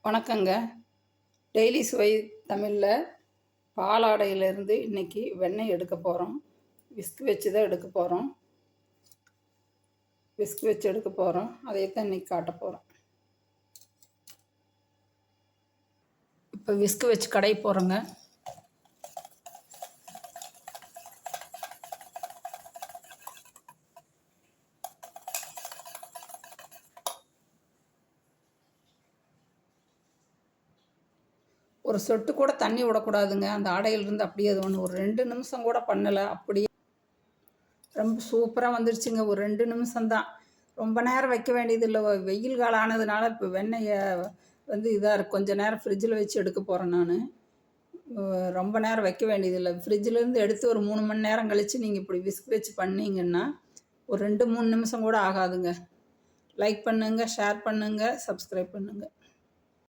வணக்கங்க. டெய்லி சுவை தமிழில் பாலாடையிலேருந்து இன்றைக்கி வெண்ணெய் எடுக்க போகிறோம். விஸ்க் வச்சு தான் எடுக்க போகிறோம். விஸ்க் வச்சு எடுக்க போகிறோம். அதை தான் இன்றைக்கி காட்ட போகிறோம். இப்போ விஸ்க் வச்சு கடைய போகிறோங்க. ஒரு சொட்டு கூட தண்ணி விடக்கூடாதுங்க. அந்த ஆடையிலிருந்து அப்படியே அது ஒரு 2 நிமிஷம் கூட பண்ணலை, அப்படியே ரொம்ப சூப்பராக வந்துருச்சுங்க. ஒரு 2 நிமிஷம்தான், ரொம்ப நேரம் வைக்க வேண்டியதில்லை. வெயில் காலம் ஆனதுனால இப்போ வெண்ணெயை இதாக இருக்குது. கொஞ்சம் நேரம் ஃப்ரிட்ஜில் வச்சு எடுக்க போகிறேன் நான். ரொம்ப நேரம் வைக்க வேண்டியதில்லை. ஃப்ரிட்ஜிலேருந்து எடுத்து ஒரு 3 மணி நேரம் கழித்து நீங்கள் இப்படி விஸ்க் வச்சு பண்ணிங்கன்னா ஒரு 2-3 நிமிஷம் கூட ஆகாதுங்க. லைக் பண்ணுங்கள், ஷேர் பண்ணுங்கள், சப்ஸ்கிரைப் பண்ணுங்கள்.